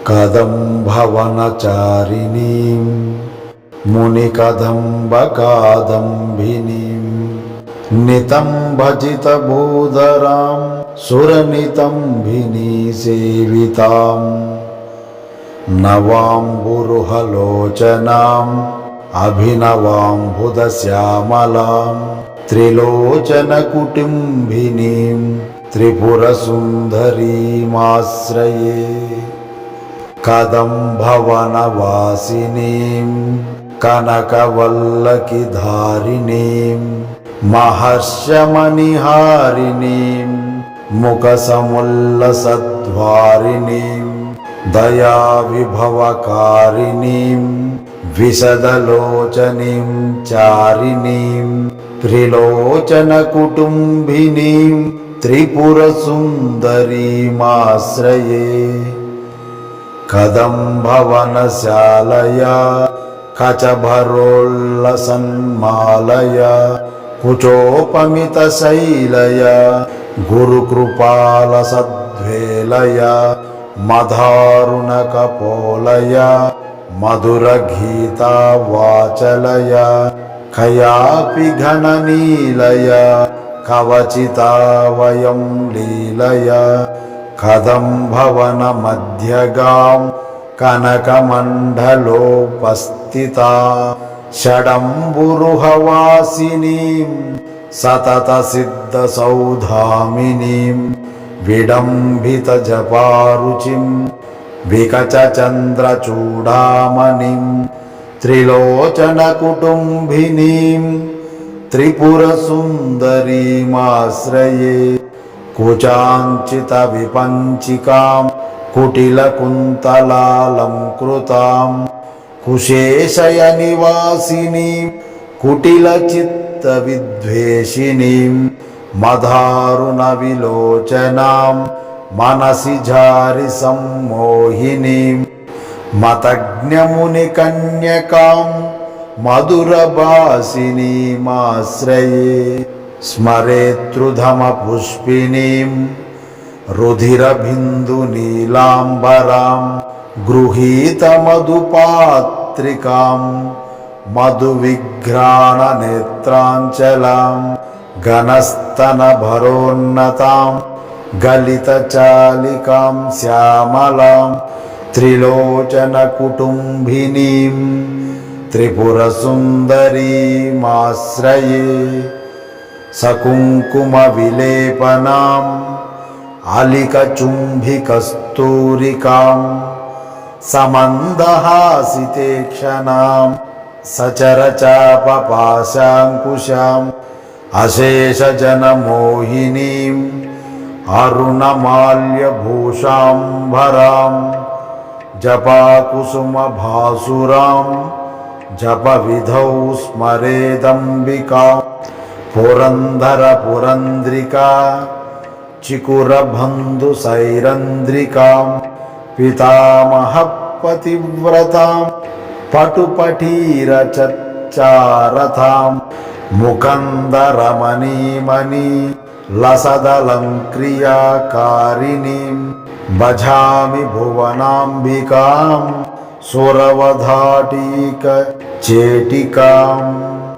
కదంభవనచారిణీం మునికదంబకాదంభినీం నితంభజితభూధరాం సురనితంభినీ సేవితాం నవాంబురుహలోచనాం అభినవాంబుధశ్యామలాం త్రిలోచనకుటుంబినీం త్రిపురసుందరీమాశ్రయే కదంభవనవాసినీం కనకవల్లకిధారిణీం మహర్షమణిహారిణీం ముఖసముల్లసద్వారిణీం దయావిభవకారిణీం విశదలోచనీం చారిణీం త్రిలోచనకుటుంబినీం త్రిపురసుందరీమాశ్రయే కదంభవనశాలయా కచభరోల్లసన్మాలయా కుచోపమితశైలయా గురుకృపాలసద్వేలయా మధారుణకపోలయా మధురగీతావాచలయా కయాపి ఘననీలయా కవచితావయం లీలయా కదంభవనమధ్యగాం కనకమండలోపస్థితా షడంబురుహవాసినీం సతతసిద్ధసౌధామినీం విడంబితజపారుచిం వికచచంద్రచూడామణిం త్రిలోచనకుటుంబినీం త్రిపురసుందరీమాశ్రయే కుచాంచితవిపంచికాం కుటిలకుంతలాలంకృతాం కుశేషయనివాసినీం కుటిలచిత్తవిద్వేషిణీం మధారుణవిలోచనాం మనసి జారి సమ్మోహినీం మతజ్ఞమునికన్యకాం మధురభాసినీమాశ్రయే స్మరేతృధమపుష్పిణీం రుధిరబిందునీలాంబరాం గృహీతమధుపాత్రికాం మధువిఘ్రాణనేత్రాంచలాం ఘనస్తనభరోన్నతాం గలితచాలికాం శ్యామలాం త్రిలోచనకుటుంబినీం త్రిపురసుందరీమాశ్రయే సకుంకుమవిలేపనాం అలికచుంభికస్తూరికాం సమందహాసితేక్షణాం సచరచాపపాశాంకుశాం అశేషజనమోహినీం అరుణమాల్యభూషాంబరాం జపాకుసుమభాసురాం జపవిధౌ స్మరేదంబికాం పురంధరపురంద్రికా చికురబంధుసైరంద్రికాం పితామహపతివ్రతాం పటుపఠీరచచ్చారథాం ముకందరమణీమణి లసదలంక్రియాకారిణీం భజామి భువనాంబికాం సురవధాటీక చేటికాం